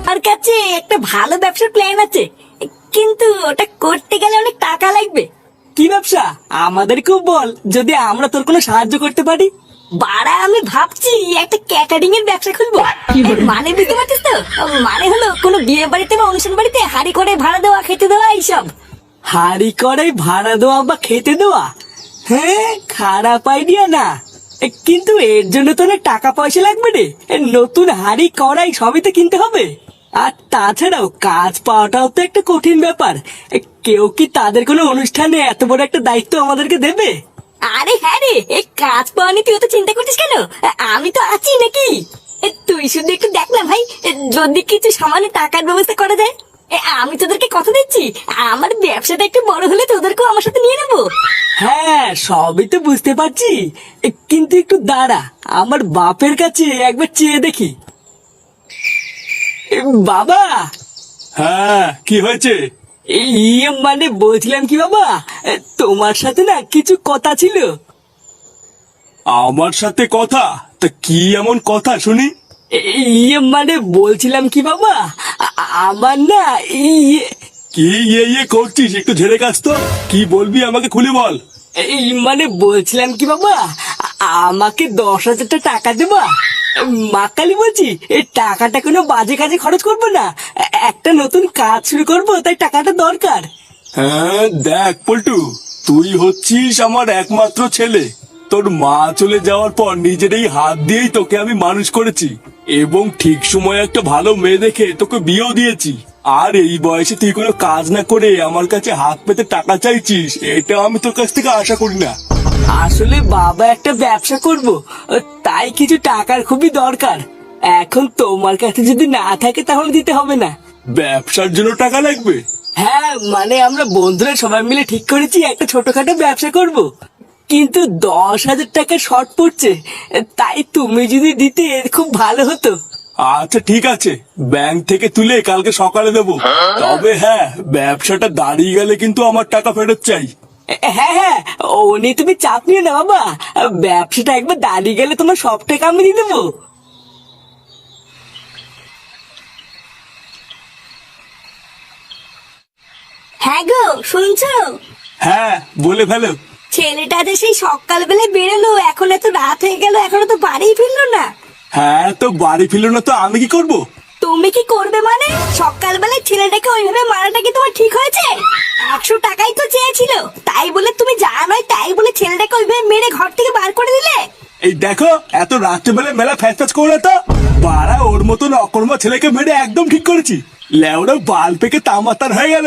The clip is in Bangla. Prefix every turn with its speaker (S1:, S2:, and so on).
S1: আমার কাছে একটা ভালো ব্যবসার প্ল্যান আছে, কিন্তু ওটা করতে গেলে অনেক টাকা লাগবে।
S2: কি ব্যবসা আমাদেরকেও বল, যদি আমরা তোর কোনো সাহায্য করতে পারি।
S1: বাড়া, আমি ভাবছি একটা ক্যাটারিং এর ব্যবসা খুলবো। মানে বুঝতে পারছিস তো? মানে হলো কোনো বিয়ে বাড়িতে বা অনুষ্ঠান বাড়িতে হাঁড়ি করে ভাড়া দেওয়া, খেতে দেওয়া, এইসব।
S2: হাড়ি করে ভাড়া দেওয়া বা খেতে দেওয়া? হ্যাঁ, খারাপ আইডিয়া না, কিন্তু এর জন্য তো অনেক টাকা পয়সা লাগবে রে। নতুন হাড়ি কড়াই সবই তো কিনতে হবে। আর তাছাড়াও কাজ পাওয়াটাও তো একটা কঠিন ব্যাপার। কেউ কি তাদের কোনো অনুষ্ঠানে এত বড় একটা দায়িত্ব আমাদেরকে দেবে?
S1: আরে হ্যাঁ রে, এই কাজ পাওয়া নিয়ে তুই তো চিন্তা করছিস কেন? আমি তো আছি নাকি। তুই শুধু একটু দেখ না ভাই, যদি কিছু সামান্য টাকার ব্যবস্থা করা যায়। আমি তোদেরকে কথা দিচ্ছি, আমার ব্যবসাটা একটু বড় হলে তোদেরকেও আমার সাথে নিয়ে নেবো।
S2: হ্যাঁ, সবই তো বুঝতে পারছি, কিন্তু একটু দাঁড়া, আমার বাপের কাছে একবার চেয়ে দেখি। বাবা।
S3: হ্যাঁ, কি হয়েছে?
S2: মানে বলছিলাম কি বাবা, তোমার সাথে না কিছু কথা ছিল।
S3: আমার সাথে কথা? তা কি এমন কথা শুনি?
S2: মানে বলছিলাম কি বাবা, আমার না
S3: কি ইয়ে করছিস? একটু ঝেড়ে কাজ তো। কি বলবি আমাকে খুলে বল।
S2: মানে বলছিলাম কি বাবা, আমাকে 10,000 টাকা দেবা? মা কালী বলছি, এই টাকাটা কোনো বাজে কাজে খরচ করবো না, একটা নতুন কাজ শুরু করবো, তাই টাকাটা দরকার।
S3: হ্যাঁ দেখ পল্টু, তুই হচ্ছিস আমার একমাত্র ছেলে। তোর মা চলে যাওয়ার পর নিজের এই হাত দিয়েই তোকে আমি মানুষ করেছি, এবং ঠিক সময় একটা ভালো মেয়ে দেখে তোকে বিয়েও দিয়েছি। আর এই বয়সে তুই কোনো কাজ না করে আমার কাছে হাত পেতে টাকা চাইছিস, এটা আমি তোর কাছ থেকে আশা করি না।
S2: আসলে বাবা একটা ব্যবসা করব, তাই কিছু টাকার খুবই দরকার। এখন তোমার কাছে যদি না থাকে তাহলে দিতে হবে না।
S3: ব্যবসার জন্য টাকা লাগবে?
S2: হ্যাঁ, মানে আমরা বন্ধুরা সবাই মিলে ঠিক করেছি একটা ছোটখাটো ব্যবসা করব, কিন্তু 10,000 টাকা শর্ট পড়ছে, তাই তুমি যদি দিতে খুব ভালো হতো।
S3: আচ্ছা ঠিক আছে, ব্যাংক থেকে তুলে কালকে সকালে দেবো। তবে হ্যাঁ, ব্যবসাটা দাঁড়িয়ে গেলে কিন্তু আমার টাকা ফেরত চাই।
S2: হ্যাঁ হ্যাঁ, ও নিয়ে তুমি চাপ নিও না বাবা, ব্যবসাটা একবার দাঁড়িয়ে গেলে তোমার সব টাকা আমি দিয়ে দেবো।
S1: হ্যাঁ গো, শুনছো?
S3: হ্যাঁ, বলে ফেলো।
S1: ছেলেটা যে সেই সকালবেলায় বেরোলো, এখন এত রাত হয়ে গেল, এখনো তো বাড়ি ফিরলো না।
S3: হ্যাঁ, তো বাড়ি ফিরলো না তো আমি কি করব?
S1: তুমি কি করবে মানে? সকালবেলায় ছেলেটাকে ওইভাবে মারাটা কি তোমার ঠিক হয়েছে? 100 টাকাই তো চেয়েছিল, তাই বলে তুমি যা নয় তাই বলে ছেলেটাকে ওইভাবে মেরে ঘর থেকে বার করে দিলে।
S3: এই দেখো, এত রাত্রেবেলা মেলা ফ্যাচ ফ্যাচ করো না তো। বাড়া, ওর মতন অকর্মা ছেলেকে মেরে একদম ঠিক করেছি। লেওরা বাল পেকে তামাতার হয়ে গেল।